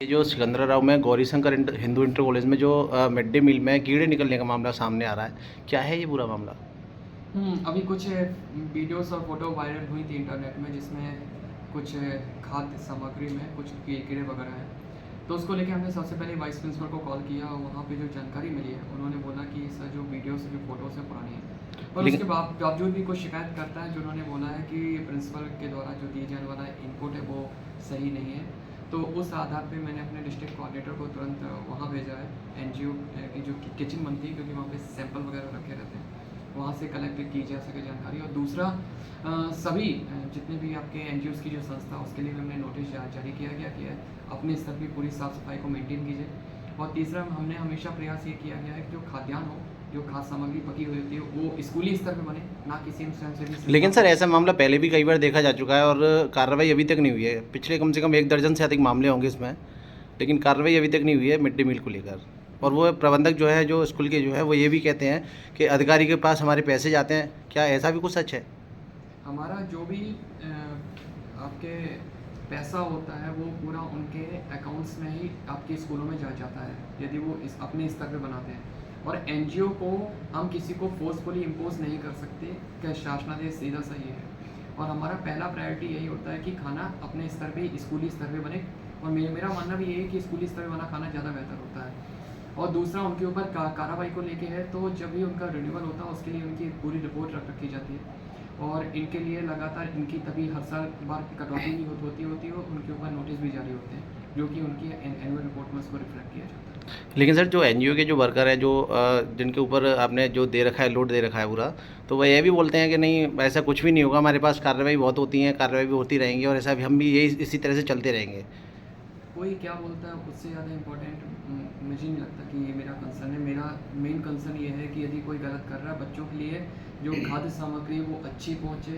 ये जो सिकंदराराव में गौरीशंकर हिंदू इंटर कॉलेज में जो मिड डे मील में कीड़े निकलने का मामला सामने आ रहा है, क्या है ये पूरा मामला? अभी कुछ वीडियोस और फोटो वायरल हुई थी इंटरनेट में, जिसमें कुछ खाद्य सामग्री में कुछ कीड़े वगैरह हैं। तो उसको लेके हमने सबसे पहले वाइस प्रिंसिपल को कॉल किया और वहाँ पे जो जानकारी मिली है, उन्होंने बोला कि सर जो वीडियोस जो फोटोस है पुरानी है, और उसके बावजूद भी कुछ शिकायत करता है, जो उन्होंने बोला है कि प्रिंसिपल के द्वारा जो दिए जाने वाला इनपुट है वो सही नहीं है। तो उस आधार पे मैंने अपने डिस्ट्रिक्ट कोऑर्डिनेटर को तुरंत वहाँ भेजा है, एनजीओ की जो किचन बनती है, क्योंकि वहाँ पे सैंपल वगैरह रखे रहते हैं, वहाँ से कलेक्ट की जा सके जानकारी। और दूसरा, सभी जितने भी आपके एनजीओज़ की जो संस्था, उसके लिए हमने नोटिस जारी किया गया कि अपने स्तर पर पूरी साफ़ सफाई को मेंटेन कीजिए। और तीसरा, हमने हमेशा प्रयास ये किया गया है कि जो खाद्यान्न हो, जो खाद्य सामग्री पकी हुई होती है, वो स्कूली स्तर पे बने, ना किसी स्वयंसेवी। लेकिन सर ऐसा मामला पहले भी कई बार देखा जा चुका है और कार्रवाई अभी तक नहीं हुई है। पिछले कम से कम 1 दर्जन से अधिक मामले होंगे इसमें, लेकिन कार्रवाई अभी तक नहीं हुई है मिड डे मील को लेकर। और वो प्रबंधक जो है, जो स्कूल के जो है, वो ये भी कहते हैं कि अधिकारी के पास हमारे पैसे जाते हैं। क्या ऐसा भी कुछ सच है? हमारा जो भी आपके पैसा होता है वो पूरा उनके अकाउंट्स में ही आपके स्कूलों में जाता है, यदि वो अपने स्तर पे बनाते हैं। और एनजीओ को हम किसी को फोर्सफुली इम्पोज नहीं कर सकते कि शासनादेश सीधा सा ये है। और हमारा पहला प्रायोरिटी यही होता है कि खाना अपने स्तर पे, स्कूली स्तर पे बने। और मेरा मानना भी ये है कि स्कूली स्तर पे बना खाना ज़्यादा बेहतर होता है। और दूसरा, उनके ऊपर कार्रवाई को लेके है, तो जब भी उनका रिन्यूअल होता है, उसके लिए उनकी पूरी रिपोर्ट रखी जाती है। और इनके लिए लगातार इनकी तभी हर साल बार कटौती नहीं होती हो, उनके ऊपर नोटिस भी जारी होते हैं, जो कि उनकी एनुअल रिपोर्ट में उसको रिफ्लेक्ट किया जाता है। लेकिन सर जो एनजीओ के जो वर्कर हैं, जो जिनके ऊपर आपने जो दे रखा है, लोड दे रखा है पूरा, तो वह ये भी बोलते हैं कि नहीं, ऐसा कुछ भी नहीं होगा, हमारे पास कार्रवाई बहुत होती है, कार्रवाई भी होती रहेंगी और ऐसा भी हम भी यही इसी तरह से चलते रहेंगे। कोई क्या बोलता है उससे ज़्यादा इम्पोर्टेंट मुझे नहीं लगता कि ये मेरा कंसर्न है। मेरा मेन कंसर्न ये है कि यदि कोई गलत कर रहा है, बच्चों के लिए जो खाद्य सामग्री वो अच्छी पहुँचे,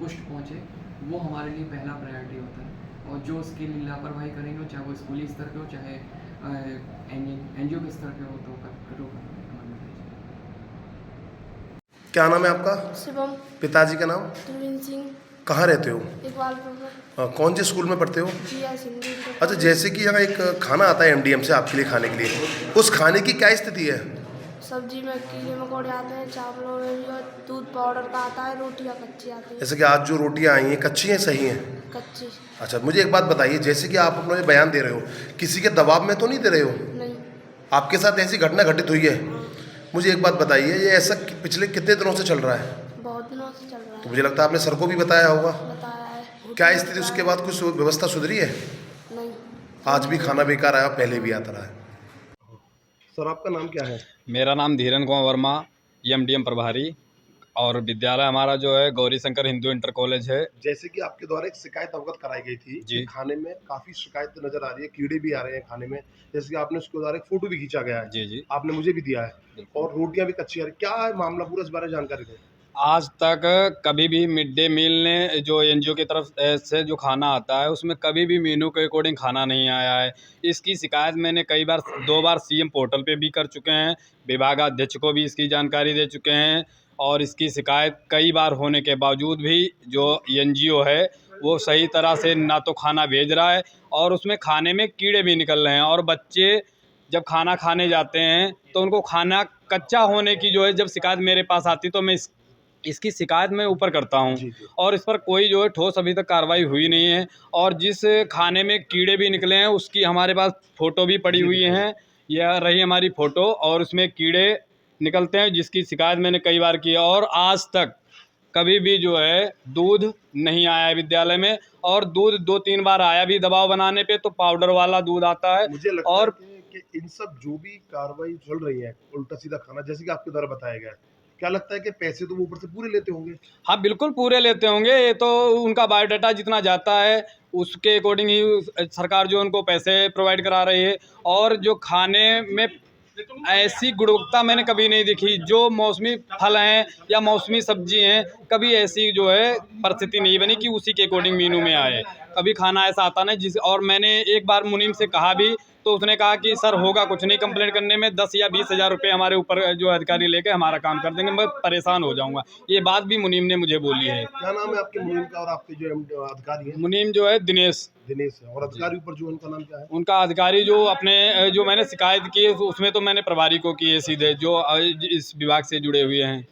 पुष्ट पहुँचे, वो हमारे लिए पहला प्रायोरिटी होता है। और जो उसके लिए लापरवाही करेंगे, चाहे वो स्कूली स्तर पे हो, चाहे एनजीओ के स्तर पे हो, तो करो। क्या नाम है आपका? शिवम। पिताजी का नाम? तुलविन सिंह। कहाँ रहते हो? इकबाल पर। कौन से स्कूल में पढ़ते हो? जिया सिंधी। अच्छा, जैसे कि यहाँ एक खाना आता है एमडीएम से आपके लिए खाने के लिए, उस खाने की क्या स्थिति है? सब्जी में कीड़े मकोड़े आते हैं, चावलों में जो दूध पाउडर का आता है, रोटियां कच्ची आती हैं। जैसे कि आज जो रोटियाँ आई हैं, कच्ची हैं सही हैं? कच्ची। अच्छा, मुझे एक बात बताइए, जैसे कि आप अपना ये बयान दे रहे हो, किसी के दबाव में तो नहीं दे रहे हो? नहीं। आपके साथ ऐसी घटना घटित हुई है? हाँ। मुझे एक बात बताइए, ये ऐसा पिछले कितने दिनों से चल रहा है? बहुत दिनों से चल रहा तो है। मुझे लगता है आपने सर को भी बताया होगा। बताया है। क्या स्थिति, उसके बाद कुछ व्यवस्था सुधरी है? नहीं। आज भी खाना बेकार आया, पहले भी आता रहा है। सर आपका नाम क्या है? मेरा नाम धीरेन कुमार वर्मा, एमडीएम प्रभारी। और विद्यालय हमारा जो है गौरीशंकर हिंदू इंटर कॉलेज है। जैसे कि आपके द्वारा एक शिकायत अवगत कराई गई थी जी। कि खाने में काफी शिकायत नजर आ रही है, कीड़े भी आ रहे हैं खाने में, जैसे कि आपने उसके द्वारा एक फोटो भी खींचा गया है। जी जी, आपने मुझे भी दिया है, बिल्कुल। और रोटियां भी कच्ची आ रही, क्या है मामला पूरा, इस बारे में जानकारी दें। आज तक कभी भी मिड डे मील ने जो एनजीओ की तरफ से जो खाना आता है, उसमें कभी भी मेनू के अकॉर्डिंग खाना नहीं आया है। इसकी शिकायत मैंने कई बार 2 बार सीएम पोर्टल पे भी कर चुके हैं, विभागाध्यक्ष को भी इसकी जानकारी दे चुके हैं। और इसकी शिकायत कई बार होने के बावजूद भी जो एनजीओ है वो सही तरह से ना तो खाना भेज रहा है, और उसमें खाने में कीड़े भी निकल रहे हैं। और बच्चे जब खाना खाने जाते हैं तो उनको खाना कच्चा होने की जो है जब शिकायत मेरे पास आती, तो मैं इसकी शिकायत मैं ऊपर करता हूं। जी, जी। और इस पर कोई जो है ठोस अभी तक कार्रवाई हुई नहीं है। और जिस खाने में कीड़े भी निकले हैं उसकी हमारे पास फ़ोटो भी पड़ी हुई हैं। यह रही हमारी फ़ोटो, और उसमें कीड़े निकलते हैं, जिसकी शिकायत मैंने कई बार की है। और आज तक कभी भी जो है दूध नहीं आया है विद्यालय में। और दूध 2-3 बार आया भी दबाव बनाने पे, तो पाउडर वाला दूध आता है। मुझे लगता और है कि इन सब जो भी कार्रवाई चल रही है, उल्टा सीधा खाना, जैसे कि आपके द्वारा बताया गया है, क्या लगता है कि पैसे तो वो ऊपर से पूरे लेते होंगे? हाँ, बिल्कुल पूरे लेते होंगे। ये तो उनका बायोडाटा जितना जाता है उसके अकॉर्डिंग ही सरकार जो उनको पैसे प्रोवाइड करा रही है। और जो खाने में ऐसी गुणवत्ता मैंने कभी नहीं देखी। जो मौसमी फल हैं या मौसमी सब्जी हैं, कभी ऐसी जो है परिस्थिति नहीं बनी कि उसी के अकॉर्डिंग मीनू में आए। कभी खाना ऐसा आता नहीं जिस, और मैंने एक बार मुनीम से कहा भी तो उसने कहा कि सर होगा कुछ नहीं, कंप्लेंट करने में 10 या 20 हज़ार रुपये हमारे ऊपर जो अधिकारी लेके हमारा काम कर देंगे, मैं परेशान हो जाऊंगा। ये बात भी मुनीम ने मुझे बोली है। क्या नाम है आपके मुनीम का और आपके जो अधिकारी हैं? मुनीम जो है दिनेश, दिनेश है। और अधिकारी ऊपर जो है, उनका नाम क्या है? उनका अधिकारी जो अपने जो मैंने शिकायत की है उसमें तो मैंने प्रभारी को की है सीधे, जो इस विभाग से जुड़े हुए हैं।